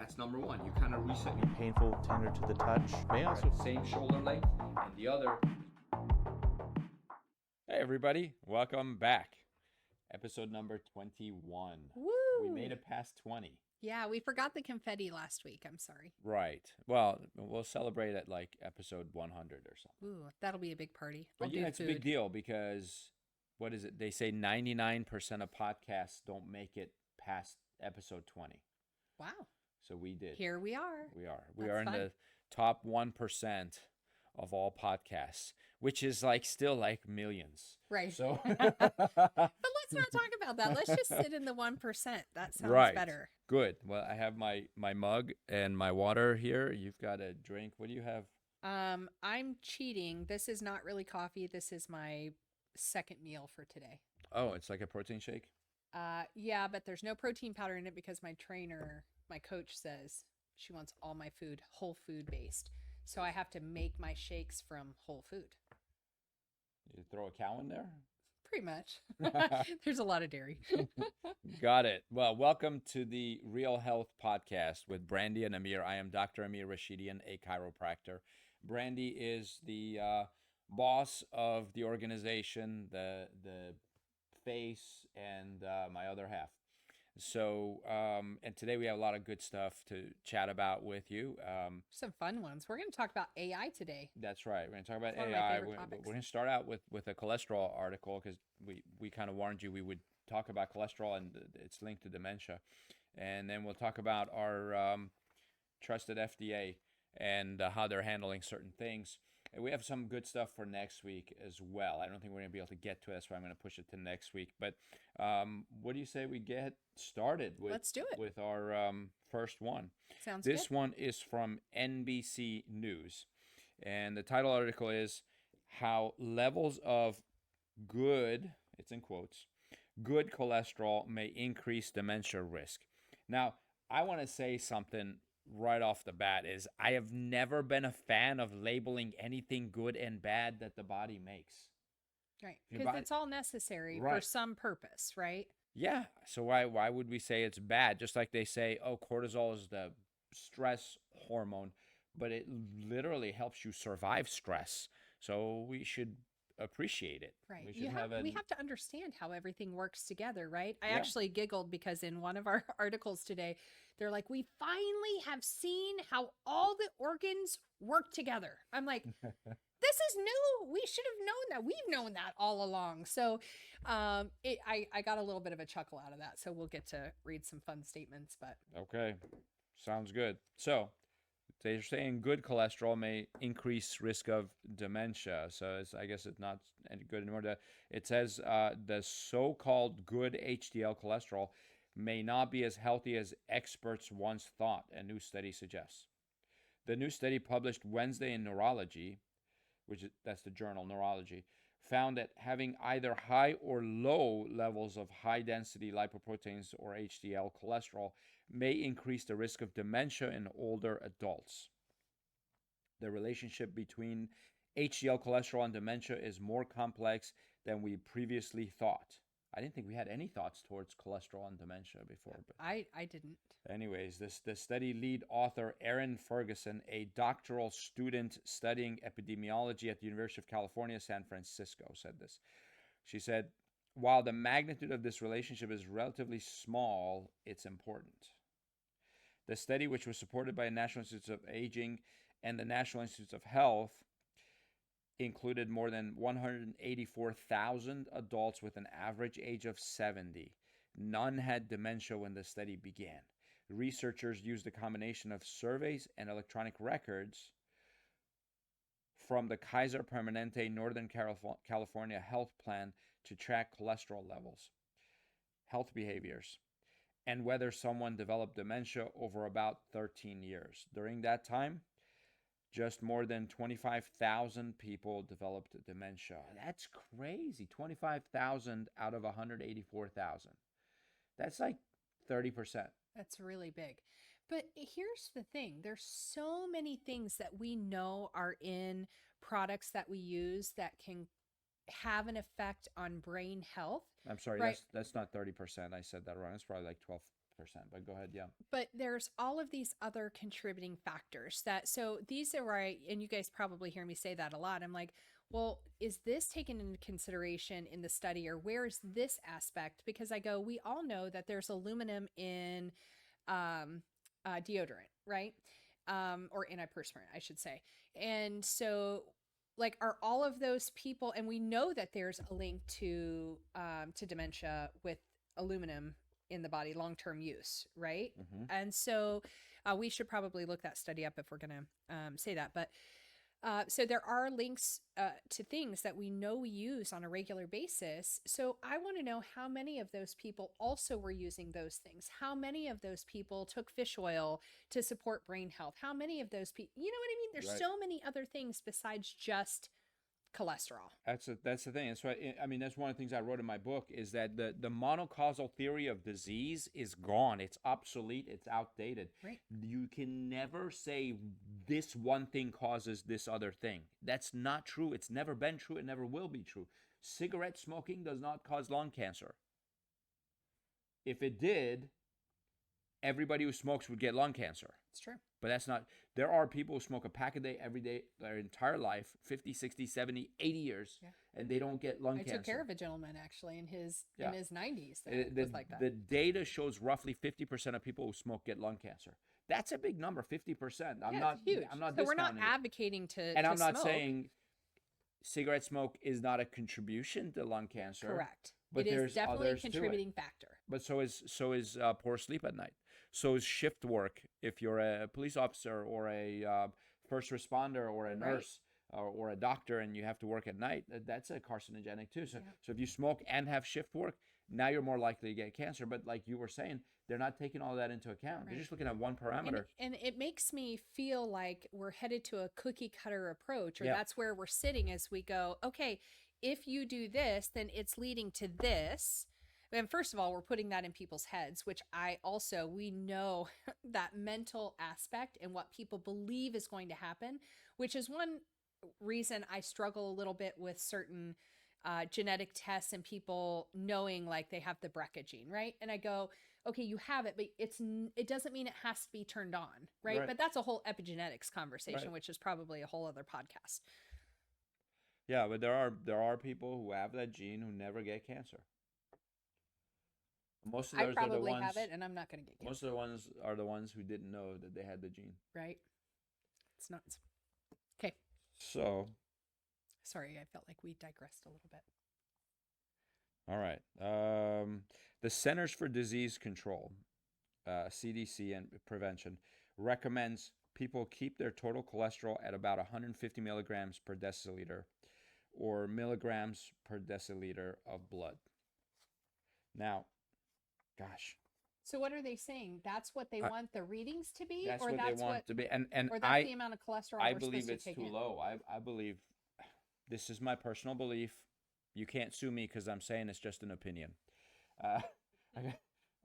That's number one. You kind of reset. Painful, tender to the touch. May also Same shoulder length, and the other. Hey everybody, welcome back. Episode number 21. Woo! We made it past 20. Yeah, we forgot the confetti last week. I'm sorry. Right. Well, we'll celebrate at like episode 100 or something. Ooh, that'll be a big party. But yeah, it's a big deal because, what is it? They say 99% of podcasts don't make it past episode 20. Wow. So we did. Here we are. We are. We That's are in fun. the top 1% of all podcasts, which is like still like millions. Right. So But let's not talk about that. Let's just sit in the 1%. That sounds right. better. Good. Well, I have my mug and my water here. You've got a drink. What do you have? I'm cheating. This is not really coffee. This is my second meal for today. Oh, it's like a protein shake? Yeah, but there's no protein powder in it because my coach says she wants all my food whole food based. So I have to make my shakes from whole food. You throw a cow in there? Pretty much. There's a lot of dairy. Got it. Well, welcome to the Real Health Podcast with Brandi and Amir. I am Dr. Amir Rashidian, a chiropractor. Brandi is the boss of the organization, the face, and my other half. So, and today we have a lot of good stuff to chat about with you. Some fun ones. We're going to talk about AI today. That's right. We're going to talk about It's one of my AI. favorite We're topics. going to start out with a cholesterol article because we kind of warned you we would talk about cholesterol and it's linked to dementia. And then we'll talk about our trusted FDA and how they're handling certain things. And we have some good stuff for next week as well. I don't think we're going to be able to get to it. That's why I'm going to push it to next week. But what do you say we get started with? Let's do it. With our first one. Sounds This good. one is from NBC News. And the title article is How Levels of Good, it's in quotes, good cholesterol may increase dementia risk. Now, I want to say something right off the bat is I have never been a fan of labeling anything good and bad that the body makes. Right. Your Because body- it's all necessary for Right. some purpose, right? Yeah. So why would we say it's bad? Just like they say, oh, cortisol is the stress hormone, but it literally helps you survive stress. So we should appreciate it. Right. We should We have to understand how everything works together, right? I Yeah. actually giggled because in one of our articles today, they're like, we finally have seen how all the organs work together. I'm like, this is new. We should have known that. We've known that all along. So I got a little bit of a chuckle out of that. So we'll get to read some fun statements, but Okay, sounds good. So they're saying good cholesterol may increase risk of dementia. So I guess it's not any good anymore. It says the so-called good HDL cholesterol may not be as healthy as experts once thought, a new study suggests. The new study published Wednesday in Neurology, that's the journal Neurology, found that having either high or low levels of high-density lipoproteins or HDL cholesterol may increase the risk of dementia in older adults. The relationship between HDL cholesterol and dementia is more complex than we previously thought. I didn't think we had any thoughts towards cholesterol and dementia before. But I didn't. anyways, the study lead author Erin Ferguson, a doctoral student studying epidemiology at the University of California, San Francisco, said this. She said, while the magnitude of this relationship is relatively small, it's important. The study, which was supported by the National Institutes of Aging and the National Institutes of Health, included more than 184,000 adults with an average age of 70. None had dementia when the study began. Researchers used a combination of surveys and electronic records from the Kaiser Permanente Northern California Health Plan to track cholesterol levels, health behaviors, and whether someone developed dementia over about 13 years. During that time, just more than 25,000 people developed dementia. That's crazy. 25,000 out of 184,000. That's like 30%. That's really big. But here's the thing. There's so many things that we know are in products that we use that can have an effect on brain health. I'm sorry, Right. that's not 30%. I said that wrong. It's probably like 12 but go ahead. Yeah. But there's all of these other contributing factors so these are where and you guys probably hear me say that a lot. I'm like, well, is this taken into consideration in the study, or where is this aspect? Because I go, we all know that there's aluminum in deodorant, right? Or antiperspirant, I should say. And so, like, are all of those people, and we know that there's a link to dementia with aluminum in the body, long-term use, right? Mm-hmm. And so we should probably look that study up if we're going to say that. But so there are links to things that we know we use on a regular basis. So I want to know how many of those people also were using those things. How many of those people took fish oil to support brain health? How many of those people, you know what I mean? There's Right. so many other things besides just cholesterol. That's the thing. That's why I mean that's one of the things I wrote in my book is that the monocausal theory of disease is gone. It's obsolete. It's outdated. Right. You can never say this one thing causes this other thing. That's not true. It's never been true. It never will be true. Cigarette smoking does not cause lung cancer. If it did, everybody who smokes would get lung cancer. It's true. But that's not, there are people who smoke a pack a day every day their entire life, 50, 60, 70, 80 years, Yeah. and they don't get lung cancer. I took care of a gentleman actually in his Yeah. in his 90s that was like that. The data shows roughly 50% of people who smoke get lung cancer. That's a big number, 50%. I'm Yeah, not it's huge. I'm not So we're not discounting it. advocating to And to I'm not smoke. saying cigarette smoke is not a contribution to lung cancer. Correct. But It is there's definitely a others to it. contributing factor. But so is poor sleep at night. So is shift work. If you're a police officer or a first responder or a Right. nurse or a doctor and you have to work at night, that's a carcinogenic too. So Yeah. so if you smoke and have shift work, now you're more likely to get cancer. But like you were saying, they're not taking all that into account. Right. They're just looking at one parameter. And it makes me feel like we're headed to a cookie cutter approach, or Yeah. that's where we're sitting as we go, okay, if you do this, then it's leading to this. And first of all, we're putting that in people's heads, which we know that mental aspect and what people believe is going to happen, which is one reason I struggle a little bit with certain genetic tests and people knowing like they have the BRCA gene, right? And I go, okay, you have it, but it doesn't mean it has to be turned on, right? Right. But that's a whole epigenetics conversation, Right. which is probably a whole other podcast. Yeah, but there are people who have that gene who never get cancer. Most of I those are the probably ones. have it, and I'm not going to get Most cancer, of the ones are the ones who didn't know that they had the gene. right? It's nuts. Okay, So, sorry, I felt like we digressed a little bit. all right. The Centers for Disease Control, CDC and Prevention, recommends people keep their total cholesterol at about 150 milligrams per deciliter or milligrams per deciliter of blood. Now, gosh, So what are they saying? That's what they I- want the readings to be, that's or what that's they want what, to be. And or that's the amount of cholesterol I we're believe supposed it's to take too in? low. I believe this is my personal belief. You can't sue me because I'm saying it's just an opinion. Uh,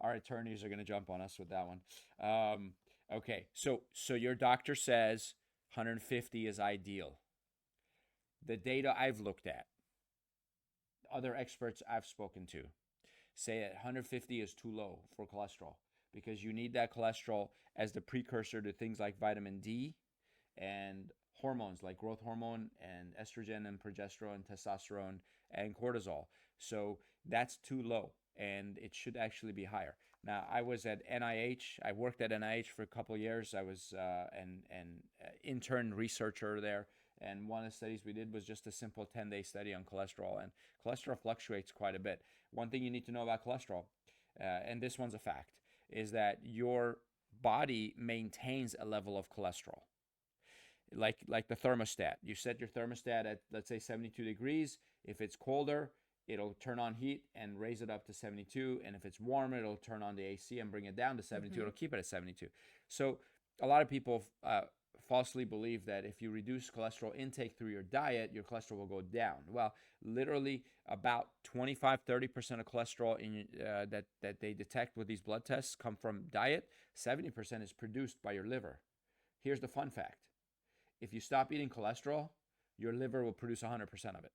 our attorneys are going to jump on us with that one. Okay, so your doctor says 150 is ideal. The data I've looked at, other experts I've spoken to, say that 150 is too low for cholesterol because you need that cholesterol as the precursor to things like vitamin D and hormones like growth hormone and estrogen and progesterone, testosterone, and cortisol. So that's too low, and it should actually be higher. Now, I was at NIH. I worked at NIH for a couple of years. I was an intern researcher there, and one of the studies we did was just a simple 10-day study on cholesterol, and cholesterol fluctuates quite a bit. One thing you need to know about cholesterol, and this one's a fact, is that your body maintains a level of cholesterol. Like the thermostat. You set your thermostat at, let's say, 72 degrees. If it's colder, it'll turn on heat and raise it up to 72. And if it's warmer, it'll turn on the AC and bring it down to 72. It'll keep it at 72. So a lot of people falsely believe that if you reduce cholesterol intake through your diet, your cholesterol will go down. Well, literally about 25-30% of cholesterol that they detect with these blood tests come from diet. 70% is produced by your liver. Here's the fun fact. If you stop eating cholesterol, your liver will produce 100% of it.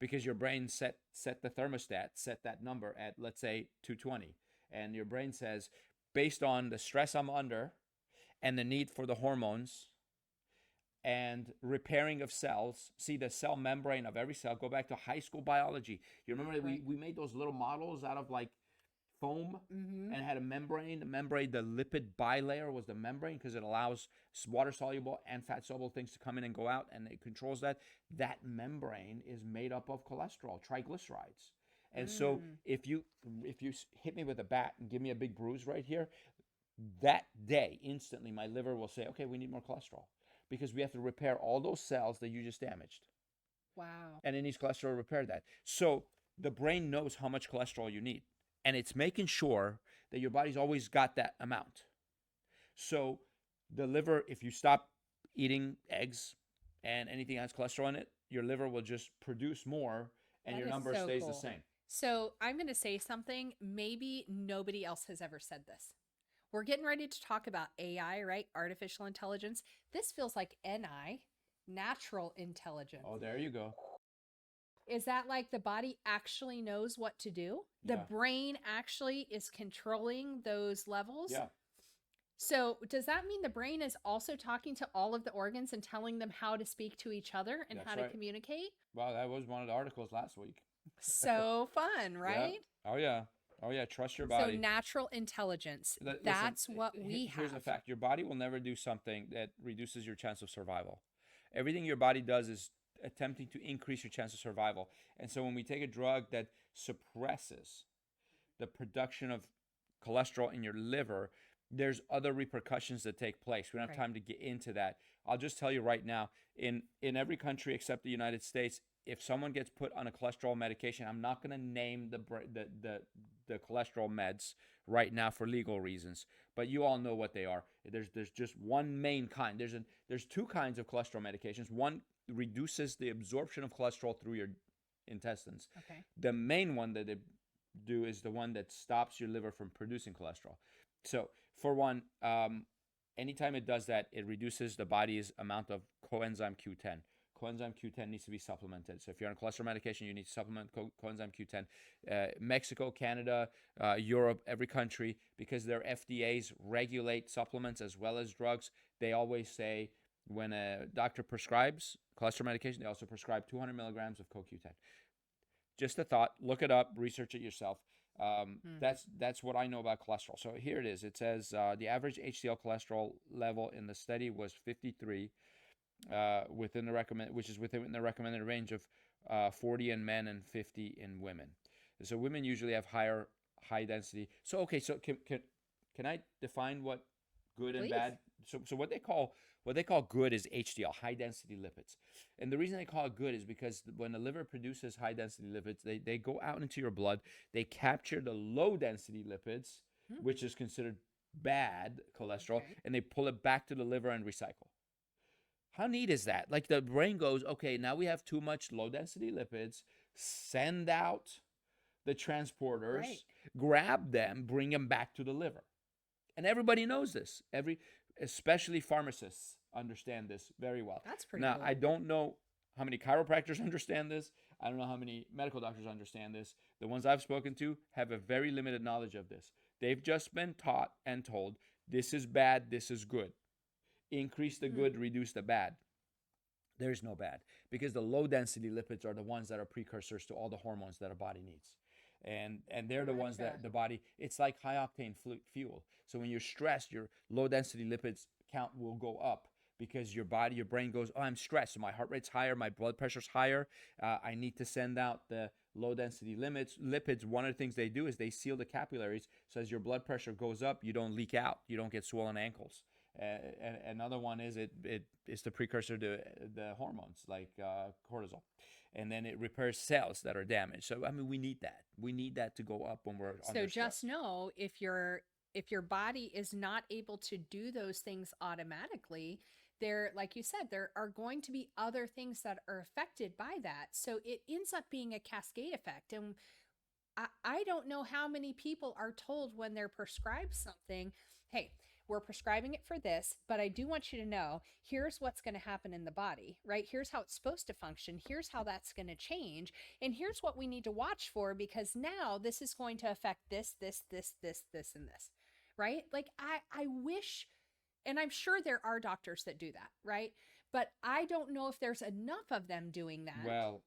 Because your brain set the thermostat, set that number at, let's say, 220. And your brain says, based on the stress I'm under and the need for the hormones and repairing of cells, see the cell membrane of every cell, go back to high school biology. You remember that we made those little models out of like foam and had a membrane. The lipid bilayer was the membrane because it allows water soluble and fat soluble things to come in and go out, and it controls that. That membrane is made up of cholesterol, triglycerides. And so if you hit me with a bat and give me a big bruise right here, that day instantly my liver will say, okay, we need more cholesterol, because we have to repair all those cells that you just damaged. Wow. And it needs cholesterol to repair that. So the brain knows how much cholesterol you need, and it's making sure that your body's always got that amount. So the liver, if you stop eating eggs and anything that has cholesterol in it, your liver will just produce more, and That your is number so stays cool. the same. So I'm going to say something. Maybe nobody else has ever said this. We're getting ready to talk about AI, right? Artificial intelligence. This feels like NI, natural intelligence. Oh, there you go. Is that like the body actually knows what to do? The Yeah. brain actually is controlling those levels? Yeah. So does that mean the brain is also talking to all of the organs and telling them how to speak to each other and That's how to right. communicate? Wow, that was one of the articles last week. So fun, Yeah. right? Oh, yeah. Oh, yeah. Trust your So body. natural intelligence. Listen, That's what we have. Here's the fact. Your body will never do something that reduces your chance of survival. Everything your body does is attempting to increase your chance of survival. And so when we take a drug that suppresses the production of cholesterol in your liver, there's other repercussions that take place. We don't have Right. time to get into that. I'll just tell you right now, in every country except the United States, if someone gets put on a cholesterol medication, I'm not going to name the cholesterol meds right now for legal reasons, but you all know what they are. There's just one main kind. There's two kinds of cholesterol medications. One reduces the absorption of cholesterol through your intestines. Okay. The main one that they do is the one that stops your liver from producing cholesterol. So for one, anytime it does that, it reduces the body's amount of coenzyme Q10. Coenzyme Q10 needs to be supplemented. So if you're on cholesterol medication, you need to supplement coenzyme Q10. Mexico, Canada, Europe, every country, because their FDAs regulate supplements as well as drugs, they always say when a doctor prescribes cholesterol medication, they also prescribe 200 milligrams of CoQ10. Just a thought. Look it up. Research it yourself. That's what I know about cholesterol. So here it is. It says the average HDL cholesterol level in the study was 53, within the recommended range of 40 in men and 50 in women. So women usually have high density. So okay, so can I define what good and Please. bad? So what they call good is HDL, high density lipids. And the reason they call it good is because when the liver produces high density lipids, they go out into your blood, they capture the low density lipids, which is considered bad cholesterol, Okay. and they pull it back to the liver and recycle. How neat is that? Like the brain goes, okay, now we have too much low density lipids, send out the transporters, Right. grab them, bring them back to the liver. And everybody knows this. Especially pharmacists understand this very well. That's pretty Now, cool. I don't know how many chiropractors understand this. I don't know how many medical doctors understand this. The ones I've spoken to have a very limited knowledge of this. They've just been taught and told, this is bad, this is good. Increase the good, reduce the bad. There's no bad, because the low density lipids are the ones that are precursors to all the hormones that our body needs. And they're the ones that the body, it's like high octane fuel. So when you're stressed, your low density lipids count will go up, because your brain goes, oh, I'm stressed, so my heart rate's higher, my blood pressure's higher, I need to send out the low density lipids. One of the things they do is they seal the capillaries, so as your blood pressure goes up, you don't leak out, you don't get swollen ankles. And another one is it's the precursor to the hormones like cortisol, and then it repairs cells that are damaged. So I mean, we need that to go up when we're So under just stress. know if your body is not able to do those things automatically, there, like you said, there are going to be other things that are affected by that. So it ends up being a cascade effect. And I don't know how many people are told when they're prescribed something, hey, we're prescribing it for this, but I do want you to know, here's what's going to happen in the body, right? Here's how it's supposed to function. Here's how that's going to change. And here's what we need to watch for, because now this is going to affect this, and this, right? Like I wish, and I'm sure there are doctors that do that, right? But I don't know if there's enough of them doing that. Well,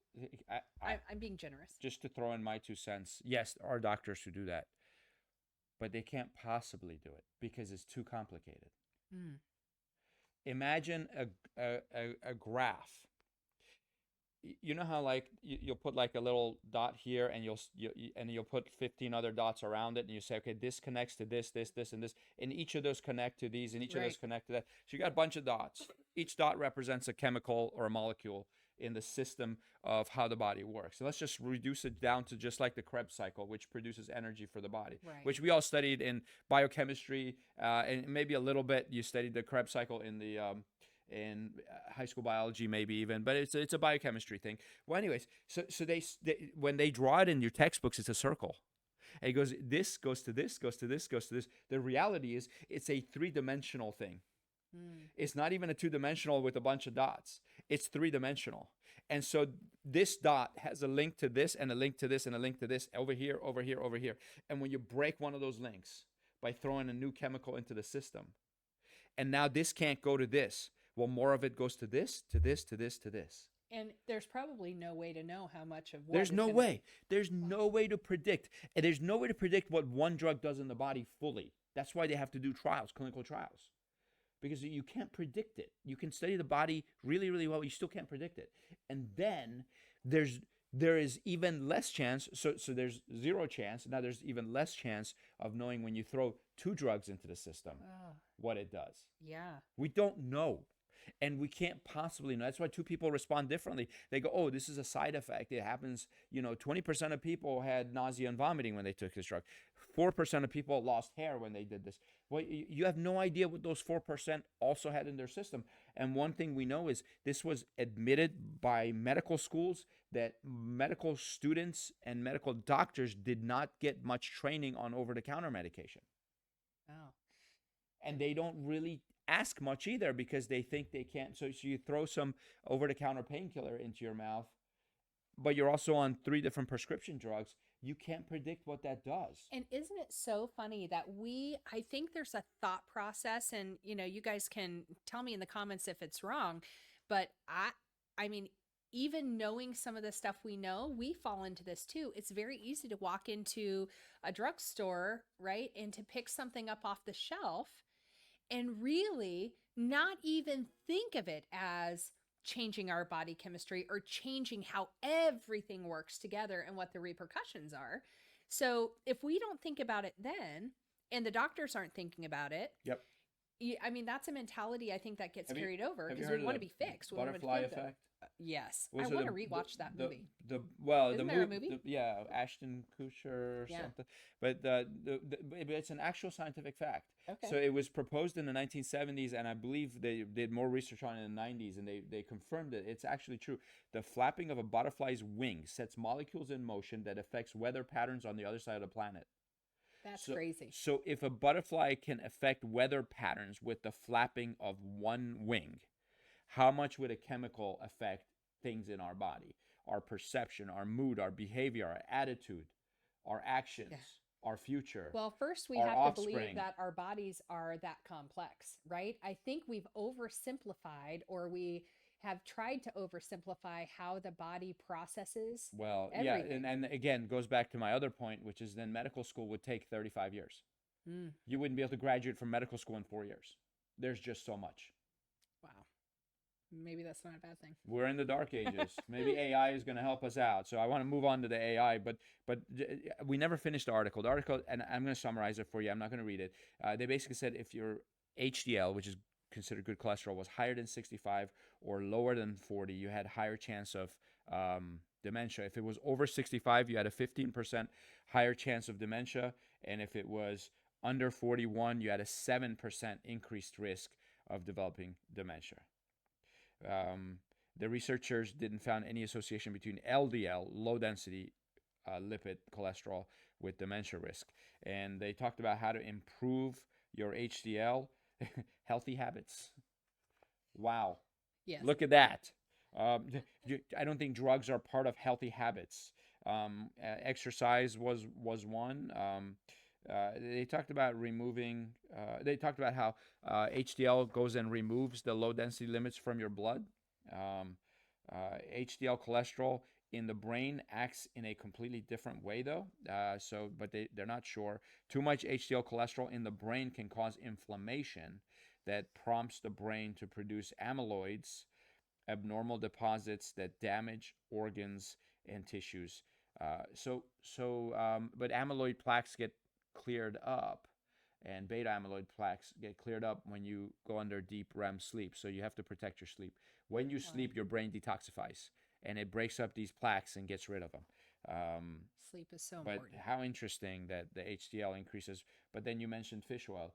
I'm being generous. just to throw in my 2 cents, yes, there are doctors who do that, but they can't possibly do it because it's too complicated. Mm. Imagine a graph. You know how like you'll put like a little dot here, and you'll put 15 other dots around it, and you say, okay, this connects to this, and this, and each of those connect to these, and each of those connect to that. So you got a bunch of dots. Each dot represents a chemical or a molecule in the system of how the body works. So let's just reduce it down to just like the Krebs cycle, which produces energy for the body, which we all studied in biochemistry, and maybe a little bit you studied the Krebs cycle in the in high school biology, maybe even, but it's a biochemistry thing. Well, anyways, so they when they draw it in your textbooks, it's a circle. And it goes, this goes to this, goes to this, goes to this. The reality is it's a 3-dimensional thing. It's not even a 2-dimensional with a bunch of dots. It's 3-dimensional. And so this dot has a link to this, and a link to this, and a link to this, over here, over here, over here. And when you break one of those links by throwing a new chemical into the system, and now this can't go to this, well, more of it goes to this, to this, to this, to this. And there's probably no way to know how much of what. There's no way. There's no way to predict. And there's no way to predict what one drug does in the body fully. That's why they have to do trials, clinical trials. Because you can't predict it. You can study the body really, really well. You still can't predict it. And then there is even less chance. So there's 0 chance. Now there's even less chance of knowing when you throw 2 drugs into the system what it does. Yeah. We don't know. And we can't possibly know. That's why 2 people respond differently. They go, oh, this is a side effect. It happens, 20% of people had nausea and vomiting when they took this drug. 4% of people lost hair when they did this. Well, you have no idea what those 4% also had in their system. And one thing we know is this was admitted by medical schools, that medical students and medical doctors did not get much training on over-the-counter medication. Oh. And they don't really ask much either, because they think they can't. So you throw some over-the-counter painkiller into your mouth, but you're also on 3 different prescription drugs. You can't predict what that does. And isn't it so funny that I think there's a thought process, and you guys can tell me in the comments if it's wrong, but I mean, even knowing some of the stuff we know, we fall into this too. It's very easy to walk into a drugstore, right, and to pick something up off the shelf and really not even think of it as changing our body chemistry or changing how everything works together and what the repercussions are. So if we don't think about it then, and the doctors aren't thinking about it, I mean, that's a mentality I think that gets carried over, because we want to be fixed. Butterfly effect? Yes. I want to rewatch that movie. Isn't there a movie? Ashton Kutcher or something. But it's an actual scientific fact. Okay. So it was proposed in the 1970s, and I believe they did more research on it in the 90s, and they confirmed it. It's actually true. The flapping of a butterfly's wing sets molecules in motion that affects weather patterns on the other side of the planet. That's crazy. So if a butterfly can affect weather patterns with the flapping of one wing, how much would a chemical affect things in our body? Our perception, our mood, our behavior, our attitude, our actions, our future. Well, first we our have offspring. to believe that our bodies are that complex, right? I think we've oversimplified, or we have tried to oversimplify how the body processes everything. And again, goes back to my other point, which is then medical school would take 35 years. You wouldn't be able to graduate from medical school in 4 years. There's just so much. Wow. Maybe that's not a bad thing. We're in the dark ages. Maybe AI is going to help us out. So I want to move on to the AI, but we never finished the article. The article, and I'm going to summarize it for you. I'm not going to read it. They basically said if your HDL, which is considered good cholesterol, was higher than 65 or lower than 40, you had higher chance of dementia. If it was over 65, you had a 15% higher chance of dementia. And if it was under 41, you had a 7% increased risk of developing dementia. The researchers didn't find any association between LDL, low density lipid cholesterol, with dementia risk. And they talked about how to improve your HDL, healthy habits. Wow. Yes. Look at that. I don't think drugs are part of healthy habits. Exercise was one. They talked about removing. They talked about how HDL goes and removes the low density limits from your blood. Um, HDL cholesterol in the brain acts in a completely different way, though. But they're not sure. Too much HDL cholesterol in the brain can cause inflammation that prompts the brain to produce amyloids, abnormal deposits that damage organs and tissues. But amyloid plaques get cleared up, and beta amyloid plaques get cleared up when you go under deep REM sleep. So you have to protect your sleep. When you sleep, your brain detoxifies, and it breaks up these plaques and gets rid of them. Sleep is so But important. how interesting that the HDL increases. But then you mentioned fish oil.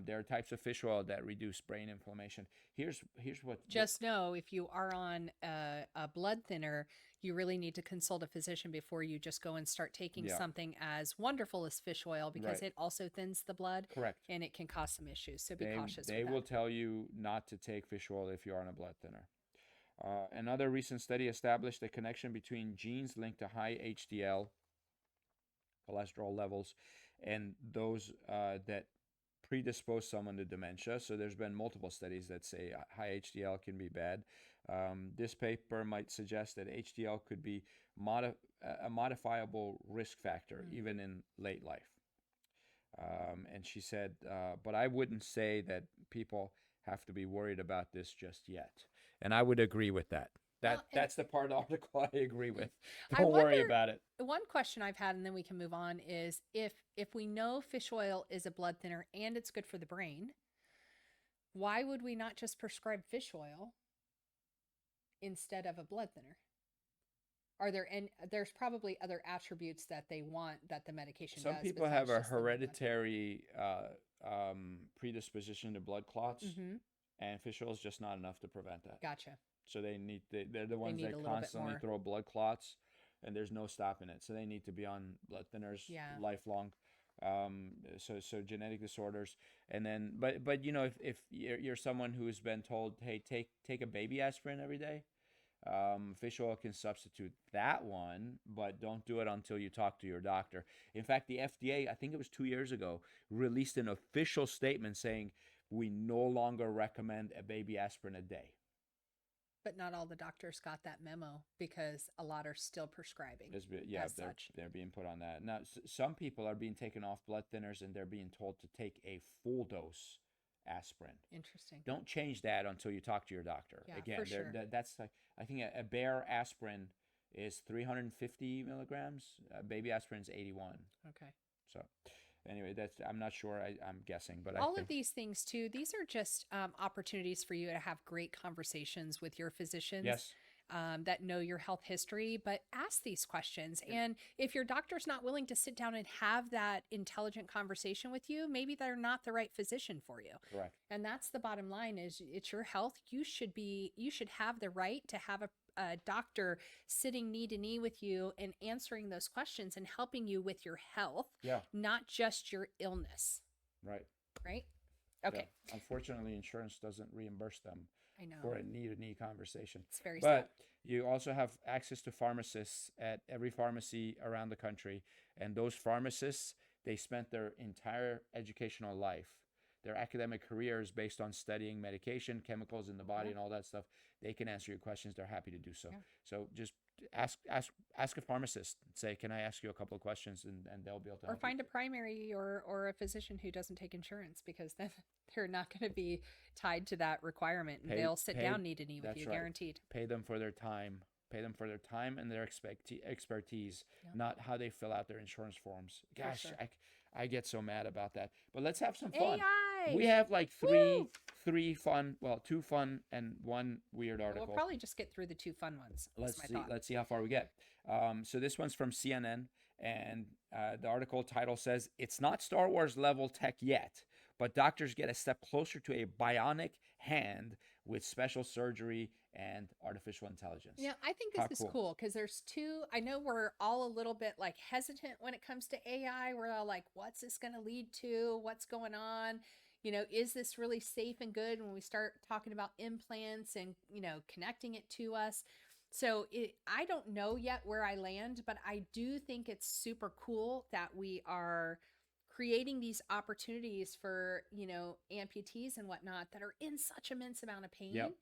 There are types of fish oil that reduce brain inflammation. Here's what. Just know if you are on a blood thinner, you really need to consult a physician before you just go and start taking Yeah. something as wonderful as fish oil, because Right. it also thins the blood Correct. and it can cause some issues. So be cautious They with will that. tell you not to take fish oil if you're on a blood thinner. Another recent study established a connection between genes linked to high HDL cholesterol levels and those that predispose someone to dementia. So there's been multiple studies that say high HDL can be bad. This paper might suggest that HDL could be a modifiable risk factor even in late life. And she said, but I wouldn't say that people have to be worried about this just yet. And I would agree with that. That's the part of the article I agree with. Don't worry about it. One question I've had, and then we can move on, is if we know fish oil is a blood thinner and it's good for the brain, why would we not just prescribe fish oil instead of a blood thinner? There's probably other attributes that they want that the medication does. Some people have a besides just the blood. hereditary predisposition to blood clots, and fish oil is just not enough to prevent that. Gotcha. So they're the ones need a that little bit constantly more. throw blood clots, and there's no stopping it. So they need to be on blood thinners lifelong. So genetic disorders, and then but you know, if you're someone who's been told, hey, take a baby aspirin every day, fish oil can substitute that one, but don't do it until you talk to your doctor. In fact, the FDA, I think it was 2 years ago, released an official statement saying we no longer recommend a baby aspirin a day. But not all the doctors got that memo, because a lot are still prescribing. They're being put on that. Now, some people are being taken off blood thinners and they're being told to take a full dose aspirin. Interesting. Don't change that until you talk to your doctor. Yeah, Again, for sure. That's like, I think a bare aspirin is 350 milligrams. Baby aspirin is 81. Okay. So anyway, I'm not sure. I'm guessing, but all of these things too, these are just opportunities for you to have great conversations with your physicians. Yes. That know your health history, but ask these questions. And if your doctor's not willing to sit down and have that intelligent conversation with you, maybe they're not the right physician for you. Correct. And that's the bottom line, is it's your health. You should have the right to have a doctor sitting knee to knee with you and answering those questions and helping you with your health, not just your illness. Right. Right? Okay. Yeah. Unfortunately, insurance doesn't reimburse them. I know. For a knee-to-knee conversation. It's very sad. But you also have access to pharmacists at every pharmacy around the country. And those pharmacists, they spent their entire educational life, their academic careers based on studying medication, chemicals in the body, and all that stuff. They can answer your questions. They're happy to do so. Yeah. So just ask a pharmacist. Say, can I ask you a couple of questions? And they'll be able to help find you. A primary or a physician who doesn't take insurance, because then they're not going to be tied to that requirement, and they'll sit down knee to knee with you, guaranteed. Pay them for their time. Pay them for their time and their expertise, not how they fill out their insurance forms. Gosh, sure. I get so mad about that. But let's have some fun. AI! We have like two fun and one weird article. We'll probably just get through the two fun ones. Let's see how far we get. So this one's from CNN, and the article title says, "It's not Star Wars level tech yet, but doctors get a step closer to a bionic hand with special surgery and artificial intelligence. Yeah, I think How this is cool. cool because there's two. I know we're all a little bit like hesitant when it comes to AI. We're all like, what's this going to lead to? What's going on? Is this really safe and good when we start talking about implants and, connecting it to us? So I don't know yet where I land, but I do think it's super cool that we are creating these opportunities for, amputees and whatnot that are in such immense amount of pain. Yep.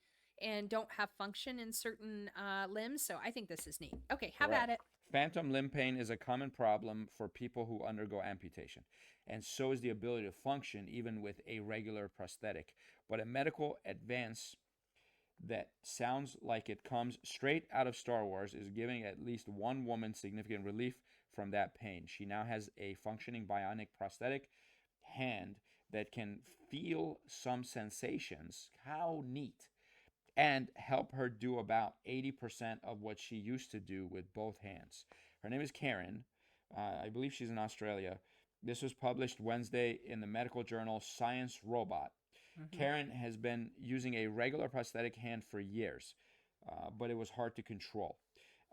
And don't have function in certain limbs. So I think this is neat. Okay, have Correct. at it. Phantom limb pain is a common problem for people who undergo amputation, and so is the ability to function even with a regular prosthetic. But a medical advance that sounds like it comes straight out of Star Wars is giving at least one woman significant relief from that pain. She now has a functioning bionic prosthetic hand that can feel some sensations. How neat! And help her do about 80% of what she used to do with both hands. Her name is Karen. I believe she's in Australia. This was published Wednesday in the medical journal Science Robot. Karen has been using a regular prosthetic hand for years, but it was hard to control.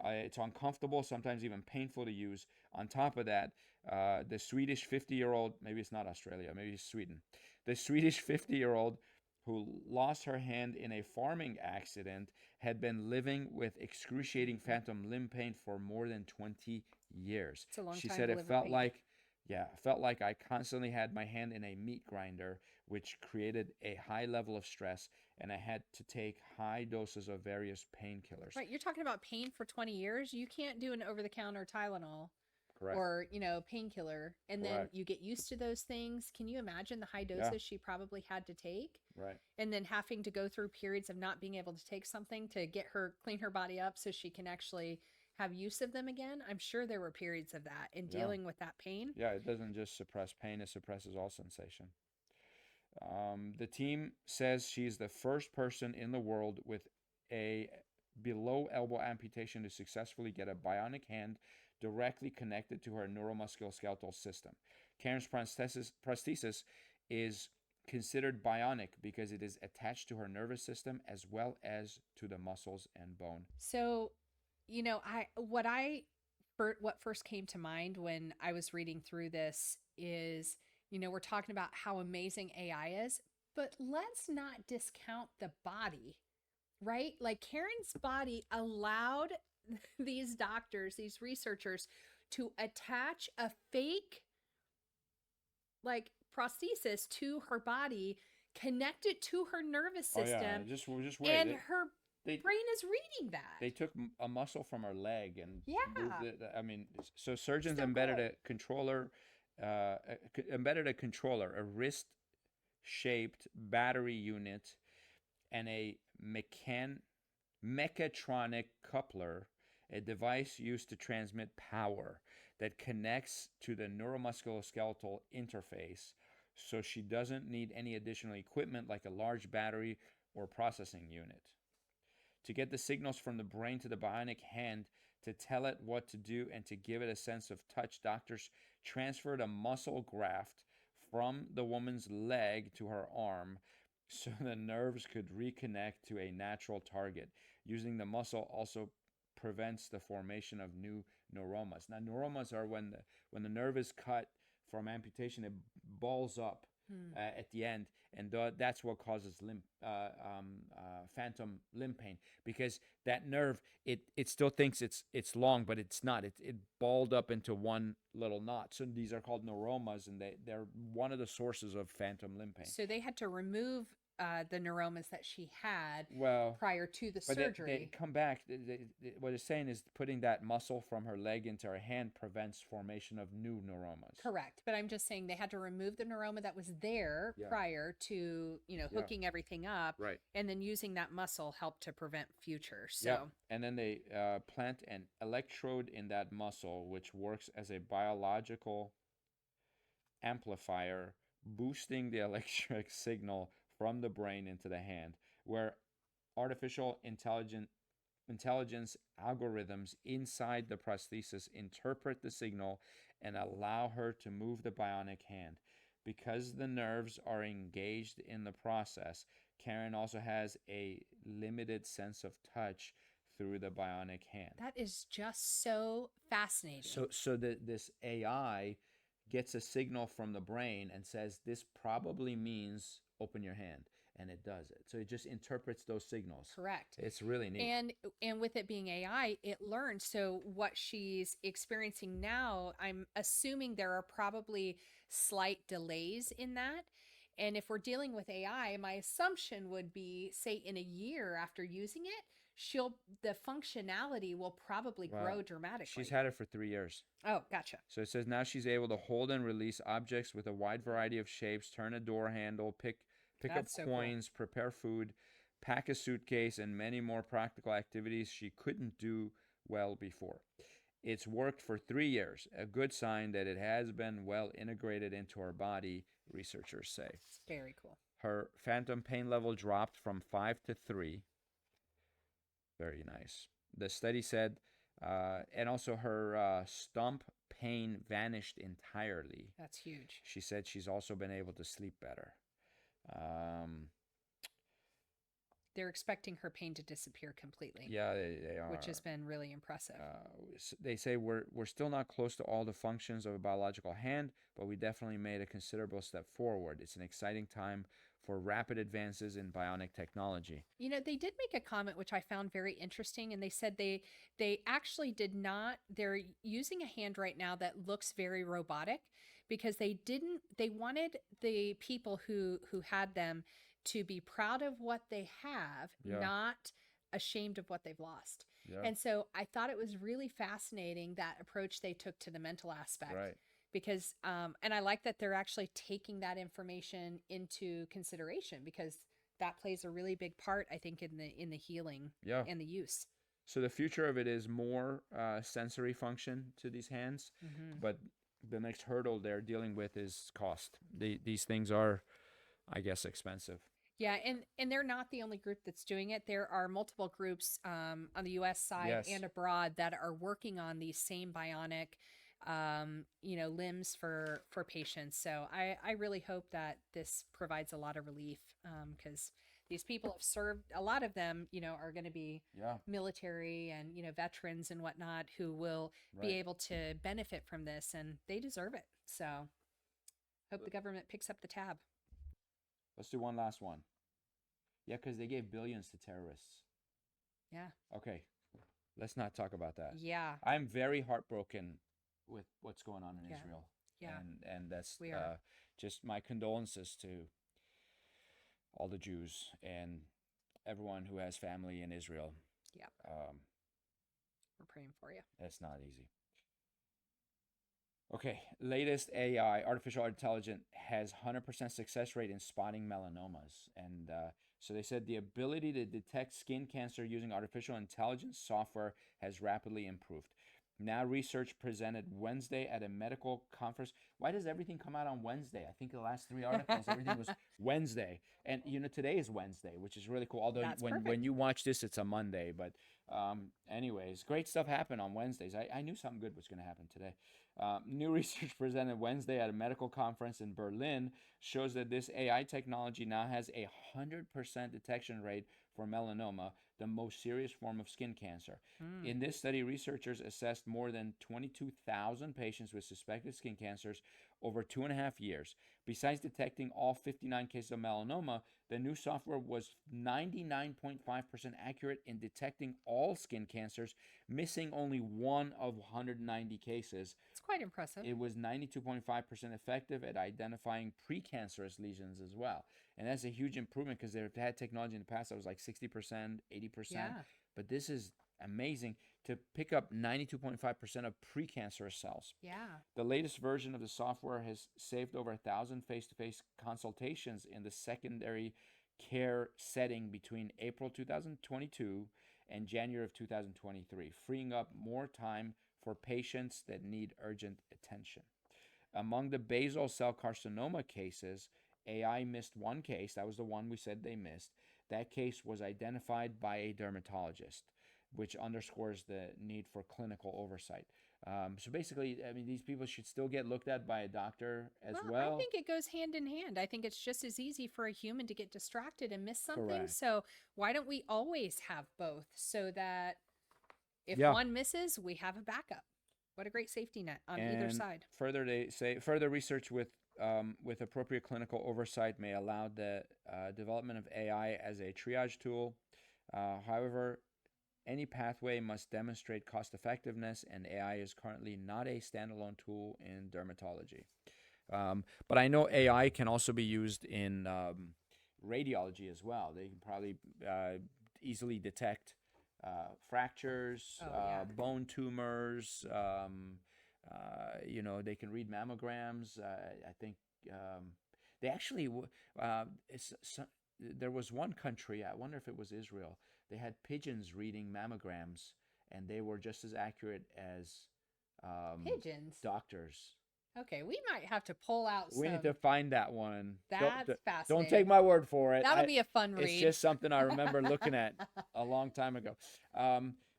It's uncomfortable, sometimes even painful to use. On top of that, the Swedish 50-year-old, maybe it's not Australia, maybe it's Sweden, the Swedish 50-year-old who lost her hand in a farming accident had been living with excruciating phantom limb pain for more than 20 years. It's a long She time said to it live with felt pain. like, yeah, it felt like I constantly had my hand in a meat grinder, which created a high level of stress, and I had to take high doses of various painkillers. Right. You're talking about pain for 20 years. You can't do an over the counter Tylenol Correct. or, painkiller. And then Correct. you get used to those things. Can you imagine the high Yeah. doses she probably had to take? Right. And then having to go through periods of not being able to take something to get her, clean her body up so she can actually have use of them again. I'm sure there were periods of that in Yeah. dealing with that pain. Yeah, it doesn't just suppress pain, it suppresses all sensation. The team says she's the first person in the world with a below elbow amputation to successfully get a bionic hand directly connected to her neuromusculoskeletal system. Karen's prosthesis is considered bionic because it is attached to her nervous system as well as to the muscles and bone. So, what first came to mind when I was reading through this is, we're talking about how amazing AI is, but let's not discount the body, right? Like Karen's body allowed these doctors, these researchers to attach a fake like prosthesis to her body, connect it to her nervous system. Oh yeah, just wait. And her they brain is reading that. They took a muscle from her leg and Yeah. moved it. I mean, so surgeons So embedded cool. a controller, a wrist-shaped battery unit, and a mechatronic coupler, a device used to transmit power that connects to the neuromusculoskeletal interface, so she doesn't need any additional equipment like a large battery or processing unit. To get the signals from the brain to the bionic hand, to tell it what to do and to give it a sense of touch, doctors transferred a muscle graft from the woman's leg to her arm so the nerves could reconnect to a natural target. Using the muscle also prevents the formation of new neuromas. Now, neuromas are when the nerve is cut from amputation, it balls up at the end, and that's what causes phantom limb pain, because that nerve it still thinks it's long, but it's not. It balled up into one little knot. So these are called neuromas, and they're one of the sources of phantom limb pain. So they had to remove the neuromas that she had Well, prior to the but surgery. they come back. What it's saying is putting that muscle from her leg into her hand prevents formation of new neuromas. Correct. But I'm just saying they had to remove the neuroma that was there prior to, hooking everything up. Right. And then using that muscle helped to prevent future. So Yeah. And then they plant an electrode in that muscle, which works as a biological amplifier, boosting the electric signal from the brain into the hand, where artificial intelligence algorithms inside the prosthesis interpret the signal and allow her to move the bionic hand. Because the nerves are engaged in the process, Karen also has a limited sense of touch through the bionic hand. That is just so fascinating. This AI gets a signal from the brain and says this probably means open your hand, and it does it. So it just interprets those signals. Correct. It's really neat. And with it being AI, it learned. So what she's experiencing now, I'm assuming there are probably slight delays in that. And if we're dealing with AI, my assumption would be, say, in a year after using it, the functionality will probably grow dramatically. She's had it for 3 years. Oh, gotcha. So it says now she's able to hold and release objects with a wide variety of shapes, turn a door handle, pick up That's so cool. coins, prepare food, pack a suitcase, and many more practical activities she couldn't do well before. It's worked for 3 years, a good sign that it has been well integrated into her body, researchers say. It's very cool. Her phantom pain level dropped from 5 to 3. Very nice. The study said, and also her stump pain vanished entirely. That's huge. She said she's also been able to sleep better. They're expecting her pain to disappear completely. Yeah, they are. Which has been really impressive. They say we're still not close to all the functions of a biological hand, but we definitely made a considerable step forward. It's an exciting time for rapid advances in bionic technology. You know, they did make a comment which I found very interesting, and they said they actually did not. They're using a hand right now that looks very robotic because they wanted the people who had them to be proud of what they have, not ashamed of what they've lost. Yeah. And so I thought it was really fascinating, that approach they took to the mental aspect. Right. Because, and I like that they're actually taking that information into consideration, because that plays a really big part, I think, in the healing and the use. So the future of it is more sensory function to these hands, but the next hurdle they're dealing with is cost. These things are, I guess, expensive. Yeah, and they're not the only group that's doing it. There are multiple groups on the U.S. side and abroad that are working on these same bionic, limbs for patients. So I really hope that this provides a lot of relief, because these people have served. A lot of them, are going to be military and veterans and whatnot who will be able to benefit from this, and they deserve it. So hope the government picks up the tab. Let's do one last one. Yeah, because they gave billions to terrorists. Yeah. Okay, let's not talk about that. Yeah. I'm very heartbroken with what's going on in Israel. Yeah. And that's We are. just my condolences to all the Jews and everyone who has family in Israel. Yeah. We're praying for you. It's not easy. Okay, latest AI, artificial intelligence, has 100% success rate in spotting melanomas. And so they said the ability to detect skin cancer using artificial intelligence software has rapidly improved. Now research presented Wednesday at a medical conference. Why does everything come out on Wednesday? I think the last 3 articles, everything was Wednesday. And, today is Wednesday, which is really cool. Although when you watch this, it's a Monday. But anyways, great stuff happened on Wednesdays. I knew something good was going to happen today. New research presented Wednesday at a medical conference in Berlin shows that this AI technology now has a 100% detection rate for melanoma, the most serious form of skin cancer. In this study, researchers assessed more than 22,000 patients with suspected skin cancers over 2.5 years. Besides detecting all 59 cases of melanoma, the new software was 99.5% accurate in detecting all skin cancers, missing only one of 190 cases. It's quite impressive. It was 92.5% effective at identifying precancerous lesions as well. And that's a huge improvement, because they've had technology in the past that was like 60%, 80%. Yeah. But this is amazing to pick up 92.5% of precancerous cells. Yeah. The latest version of the software has saved over 1,000 face-to-face consultations in the secondary care setting between April 2022 and January of 2023, freeing up more time for patients that need urgent attention. Among the basal cell carcinoma cases, AI missed one case. That was the one we said they missed. That case was identified by a dermatologist, which underscores the need for clinical oversight. So basically, I mean, these people should still get looked at by a doctor as I well. think it goes hand in hand. I think it's just as easy for a human to get distracted and miss something. Correct. So why don't we always have both so that if Yeah. one misses, we have a backup? What a great safety net on either And side. further, they say further research with appropriate clinical oversight may allow the development of AI as a triage tool. However, any pathway must demonstrate cost effectiveness, and AI is currently not a standalone tool in dermatology. But I know AI can also be used in radiology as well. They can probably easily detect fractures, bone tumors. They can read mammograms. I think they actually, there was one country, I wonder if it was Israel, they had pigeons reading mammograms, and they were just as accurate as Pigeons. doctors. Okay, we might have to pull out some. We need to find that one. That's Don't fascinating. take my word for it. That'll be a fun read. It's just something I remember looking at a long time ago.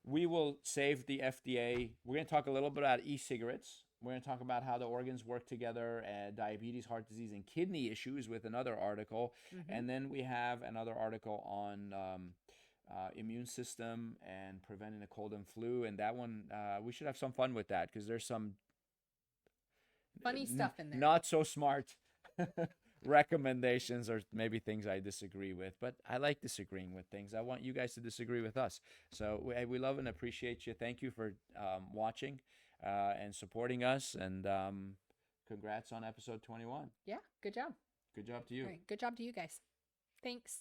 We will save the FDA. We're going to talk a little bit about e-cigarettes. We're going to talk about how the organs work together, diabetes, heart disease, and kidney issues with another article. And then we have another article on immune system and preventing a cold and flu. And that one, we should have some fun with that because there's some funny stuff in there. Not so smart recommendations, or maybe things I disagree with, but I like disagreeing with things. I want you guys to disagree with us. So we love and appreciate you. Thank you for watching and supporting us, and congrats on episode 21. Yeah, good job. Good job to you. All right, good job to you guys. Thanks.